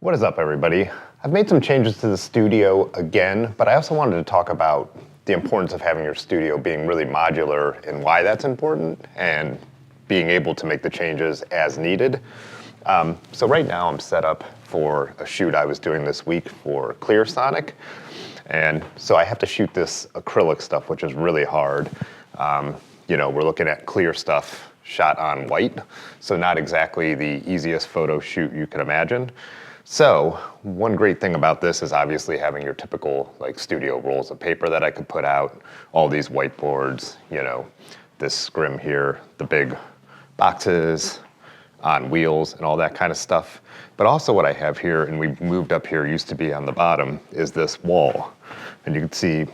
What is up, everybody? I've made some changes to the studio again, but I also wanted to talk about the importance of having your studio being really modular and why that's important, and being able to make the changes as needed. So right now I'm set up for a shoot I was doing this week for Clear Sonic. And so I have to shoot this acrylic stuff, which is really hard. We're looking at clear stuff shot on white, so not exactly the easiest photo shoot you can imagine. So one great thing about this is obviously having your typical studio rolls of paper that I could put out, all these whiteboards, this scrim here, the big boxes on wheels and all that kind of stuff. But also what I have here, and we moved up here, used to be on the bottom, is this wall. And you can see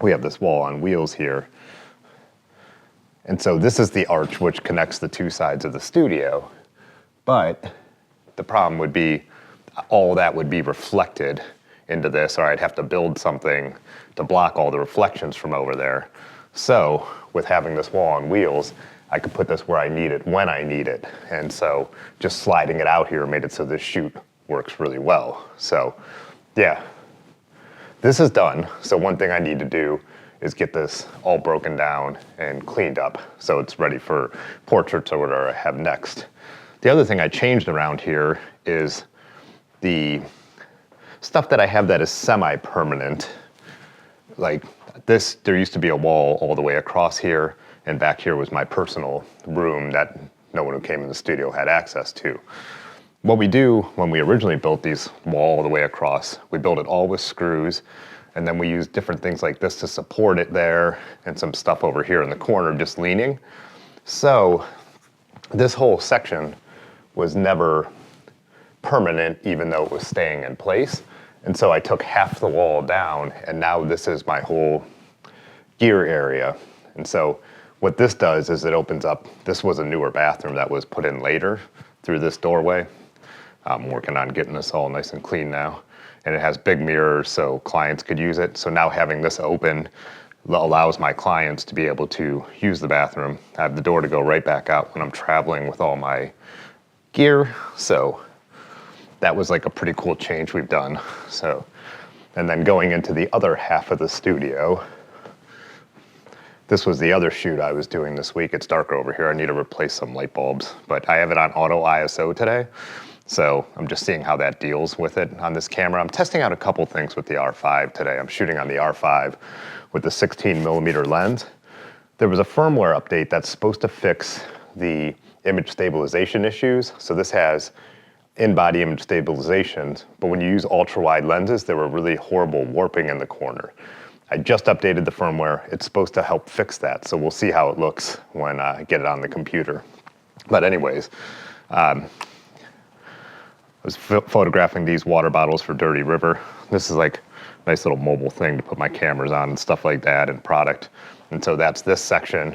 we have this wall on wheels here. And so this is the arch which connects the two sides of the studio. But the problem would be all that would be reflected into this, or I'd have to build something to block all the reflections from over there. So with having this wall on wheels, I could put this where I need it when I need it. And so just sliding it out here made it so this shoot works really well. So yeah, this is done. So one thing I need to do is get this all broken down and cleaned up so it's ready for portraits or whatever I have next. The other thing I changed around here is the stuff that I have that is semi-permanent. Like this, there used to be a wall all the way across here, and back here was my personal room that no one who came in the studio had access to. What we do when we originally built these wall all the way across, we built it all with screws, and then we use different things like this to support it there, and some stuff over here in the corner just leaning. So this whole section was never permanent, even though it was staying in place. And so I took half the wall down, and now this is my whole gear area. And so what this does is it opens up, this was a newer bathroom that was put in later through this doorway. I'm working on getting this all nice and clean now. And it has big mirrors so clients could use it. So now having this open allows my clients to be able to use the bathroom. I have the door to go right back out when I'm traveling with all my gear. So that was like a pretty cool change we've done. So, and then going into the other half of the studio, this was the other shoot I was doing this week. It's darker over here. I need to replace some light bulbs, but I have it on auto ISO today. So I'm just seeing how that deals with it on this camera. I'm testing out a couple things with the R5 today. I'm shooting on the R5 with the 16mm lens. There was a firmware update that's supposed to fix the image stabilization issues. So this has in-body image stabilization, but when you use ultra-wide lenses, there were really horrible warping in the corner. I just updated the firmware. It's supposed to help fix that, so we'll see how it looks when I get it on the computer. But anyways, I was photographing these water bottles for Dirty River. This is like a nice little mobile thing to put my cameras on and stuff like that, and product. And so that's this section,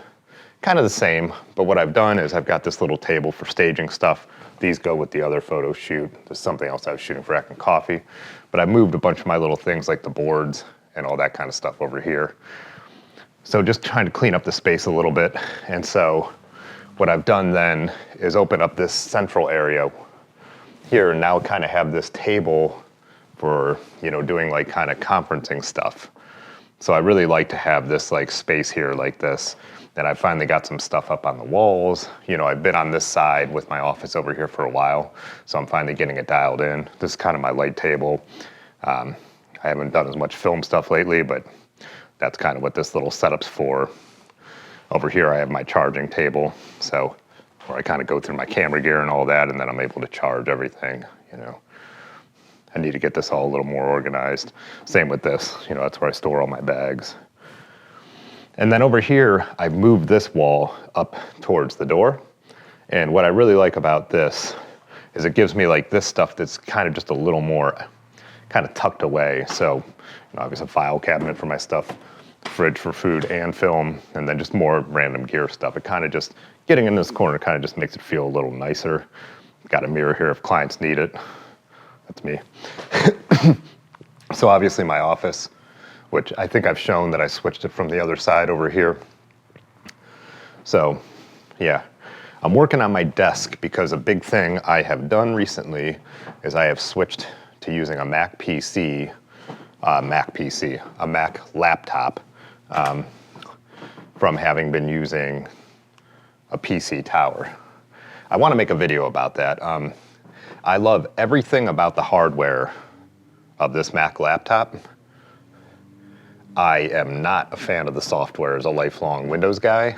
kind of the same, but what I've done is I've got this little table for staging stuff. These go with the other photo shoot. There's something else I was shooting for Acting Coffee. But I moved a bunch of my little things like the boards and all that kind of stuff over here. So just trying to clean up the space a little bit. And so what I've done then is open up this central area here, and now kind of have this table for, doing like kind of conferencing stuff. So I really like to have this like space here like this. And I finally got some stuff up on the walls. I've been on this side with my office over here for a while, so I'm finally getting it dialed in. This is kind of my light table. I haven't done as much film stuff lately, but that's kind of what this little setup's for. Over here I have my charging table, so where I kind of go through my camera gear and all that, and then I'm able to charge everything, I need to get this all a little more organized. Same with this, that's where I store all my bags. And then over here, I've moved this wall up towards the door. And what I really like about this is it gives me like this stuff that's kind of just a little more kind of tucked away. So obviously a file cabinet for my stuff, fridge for food and film, and then just more random gear stuff. It kind of just, getting in this corner kind of just makes it feel a little nicer. Got a mirror here if clients need it. That's me. So obviously my office, which I think I've shown that I switched it from the other side over here. So yeah, I'm working on my desk because a big thing I have done recently is I have switched to using a Mac PC, a Mac laptop, from having been using a PC tower. I want to make a video about that. I love everything about the hardware of this Mac laptop. I am not a fan of the software as a lifelong Windows guy,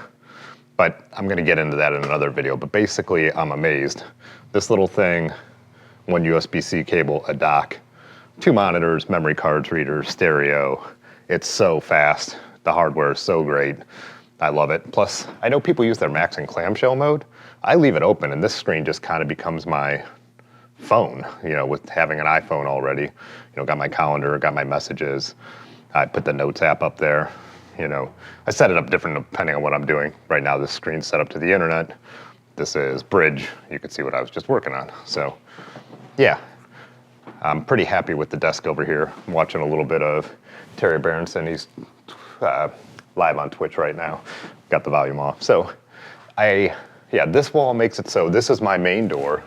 but I'm going to get into that in another video. But basically, I'm amazed. This little thing, one USB-C cable, a dock, 2 monitors, memory cards, readers, stereo. It's so fast. The hardware is so great. I love it. Plus, I know people use their Macs in clamshell mode. I leave it open, and this screen just kind of becomes my phone, with having an iPhone already. Got my calendar, got my messages. I put the Notes app up there. I set it up different depending on what I'm doing. Right now, this screen's set up to the internet. This is Bridge. You can see what I was just working on. So, yeah, I'm pretty happy with the desk over here. I'm watching a little bit of Terry Berenson. He's live on Twitch right now. Got the volume off. So, this wall makes it so this is my main door.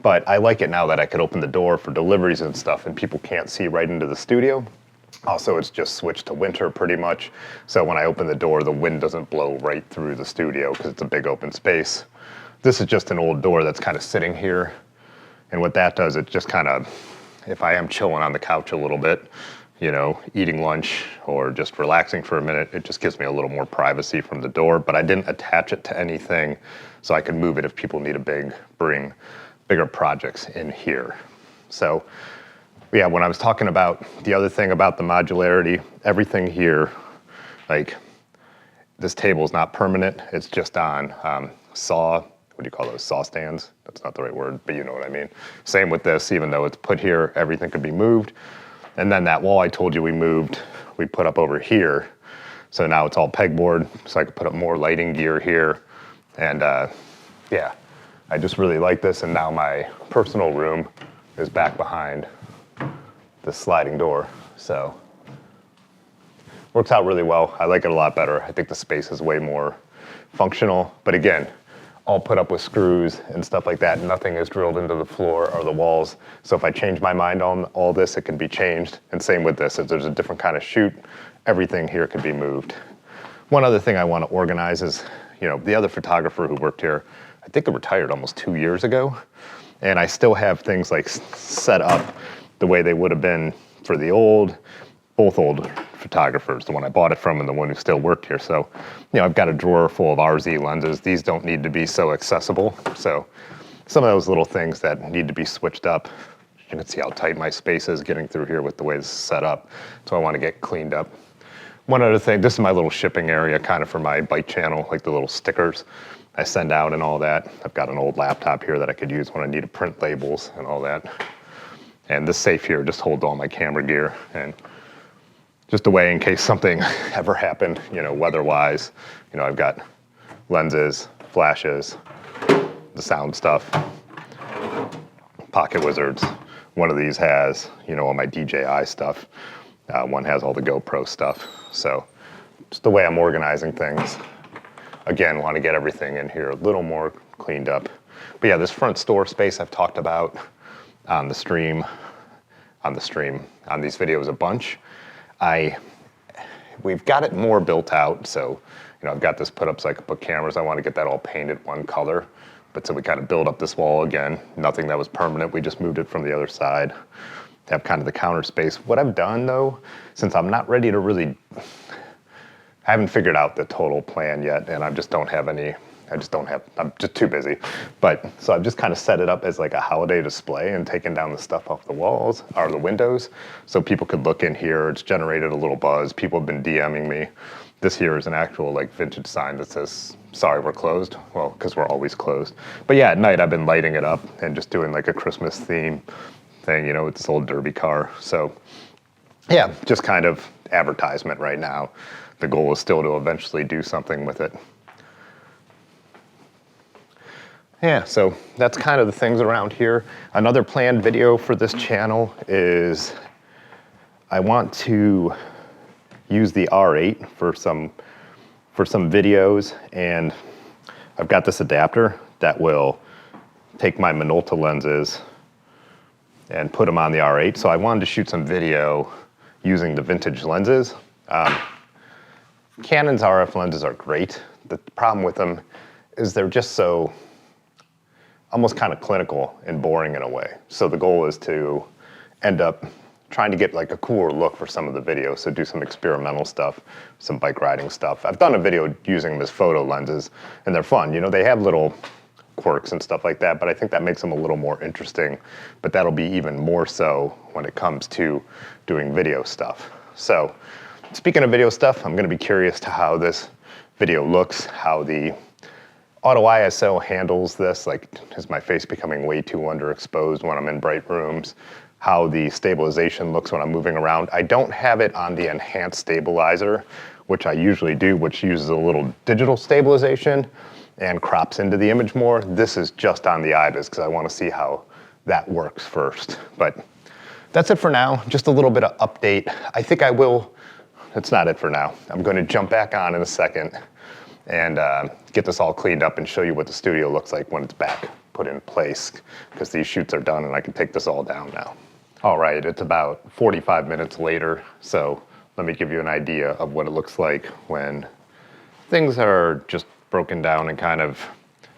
But I like it now that I could open the door for deliveries and stuff and people can't see right into the studio. Also, it's just switched to winter pretty much. So when I open the door, the wind doesn't blow right through the studio because it's a big open space. This is just an old door that's kind of sitting here. And what that does, it just kind of, if I am chilling on the couch a little bit, eating lunch or just relaxing for a minute, it just gives me a little more privacy from the door. But I didn't attach it to anything so I can move it if people need to bring bigger projects in here. So yeah, when I was talking about the other thing about the modularity, everything here, like this table is not permanent. It's just on what do you call those, saw stands? That's not the right word, but you know what I mean. Same with this, even though it's put here, everything could be moved. And then that wall I told you we put up over here. So now it's all pegboard, so I could put up more lighting gear here. And yeah, I just really like this. And now my personal room is back behind the sliding door. So works out really well. I like it a lot better. I think the space is way more functional. But again, all put up with screws and stuff like that. Nothing is drilled into the floor or the walls. So if I change my mind on all this, it can be changed. And same with this. If there's a different kind of shoot, everything here could be moved. One other thing I want to organize is, the other photographer who worked here, I think he retired almost 2 years ago. And I still have things like set up the way they would have been for both old photographers, the one I bought it from and the one who still worked here. So, I've got a drawer full of RZ lenses. These don't need to be so accessible. So some of those little things that need to be switched up. You can see how tight my space is getting through here with the way this is set up. So I want to get cleaned up. One other thing, this is my little shipping area kind of for my bike channel, like the little stickers I send out and all that. I've got an old laptop here that I could use when I need to print labels and all that. And this safe here just holds all my camera gear and just a way in case something ever happened, weather-wise. I've got lenses, flashes, the sound stuff, pocket wizards. One of these has, all my DJI stuff. One has all the GoPro stuff. So just the way I'm organizing things. Again, want to get everything in here a little more cleaned up. But yeah, this front store space I've talked about on these videos a bunch. We've got it more built out, so I've got this put up so I can put cameras. I want to get that all painted one color, but so we kind of build up this wall again. Nothing that was permanent. We just moved it from the other side to have kind of the counter space. What I've done though, since I'm not ready to really, I haven't figured out the total plan yet, and I'm just too busy. But so I've just kind of set it up as like a holiday display and taken down the stuff off the walls or the windows so people could look in here. It's generated a little buzz. People have been DMing me. This here is an actual like vintage sign that says, sorry, we're closed. Well, because we're always closed. But yeah, at night I've been lighting it up and just doing like a Christmas theme thing, with this old derby car. So yeah, just kind of advertisement right now. The goal is still to eventually do something with it. Yeah, so that's kind of the things around here. Another planned video for this channel is I want to use the R8 for some videos, and I've got this adapter that will take my Minolta lenses and put them on the R8. So I wanted to shoot some video using the vintage lenses. Canon's RF lenses are great. The problem with them is they're just so almost kind of clinical and boring in a way. So the goal is to end up trying to get like a cooler look for some of the videos. So do some experimental stuff, some bike riding stuff. I've done a video using them as photo lenses and they're fun. You know, they have little quirks and stuff like that, but I think that makes them a little more interesting. But that'll be even more so when it comes to doing video stuff. So speaking of video stuff, I'm gonna be curious to how this video looks, how the Auto ISO handles this, like is my face becoming way too underexposed when I'm in bright rooms, how the stabilization looks when I'm moving around. I don't have it on the enhanced stabilizer, which I usually do, which uses a little digital stabilization and crops into the image more. This is just on the IBIS because I want to see how that works first. But that's it for now, just a little bit of update. I think I will, that's not it for now. I'm going to jump back on in a second and get this all cleaned up and show you what the studio looks like when it's back put in place, because these shoots are done and I can take this all down now. All right, it's about 45 minutes later, so let me give you an idea of what it looks like when things are just broken down and kind of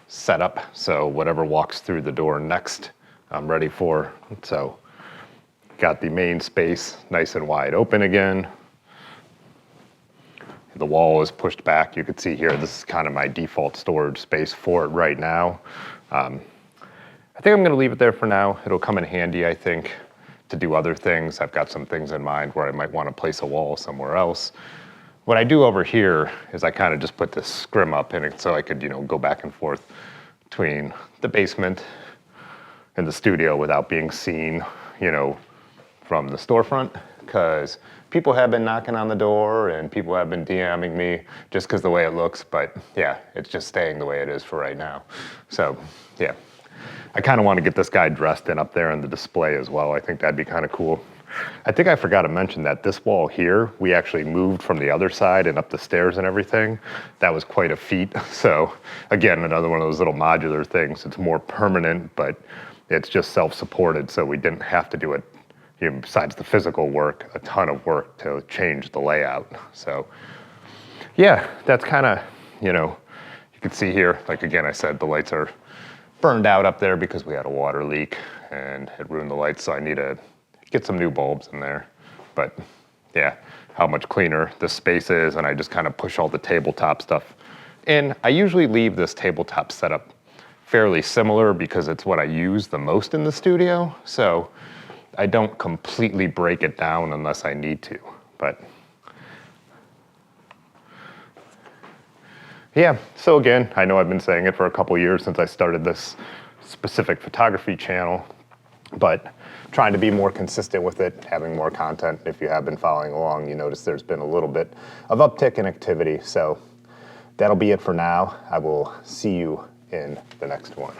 set up. So whatever walks through the door next, I'm ready for. So got the main space nice and wide open again. The wall is pushed back. You can see here, this is kind of my default storage space for it right now. I think I'm gonna leave it there for now. It'll come in handy, I think, to do other things. I've got some things in mind where I might wanna place a wall somewhere else. What I do over here is I kind of just put this scrim up in it so I could, you know, go back and forth between the basement and the studio without being seen, you know, from the storefront, because people have been knocking on the door and people have been DMing me just because the way it looks, but yeah, it's just staying the way it is for right now. So yeah, I kind of want to get this guy dressed in up there in the display as well. I think that'd be kind of cool. I think I forgot to mention that this wall here, we actually moved from the other side and up the stairs and everything. That was quite a feat. So again, another one of those little modular things. It's more permanent, but it's just self-supported, so we didn't have to do it, you know, besides the physical work, a ton of work to change the layout. So yeah, that's kind of, you know, you can see here, like again, I said, the lights are burned out up there because we had a water leak and it ruined the lights, so I need to get some new bulbs in there. But yeah, how much cleaner this space is, and I just kind of push all the tabletop stuff in. I usually leave this tabletop setup fairly similar because it's what I use the most in the studio, so I don't completely break it down unless I need to. But yeah, so again, I know I've been saying it for a couple years since I started this specific photography channel, but trying to be more consistent with it, having more content. If you have been following along, you notice there's been a little bit of uptick in activity. So that'll be it for now. I will see you in the next one.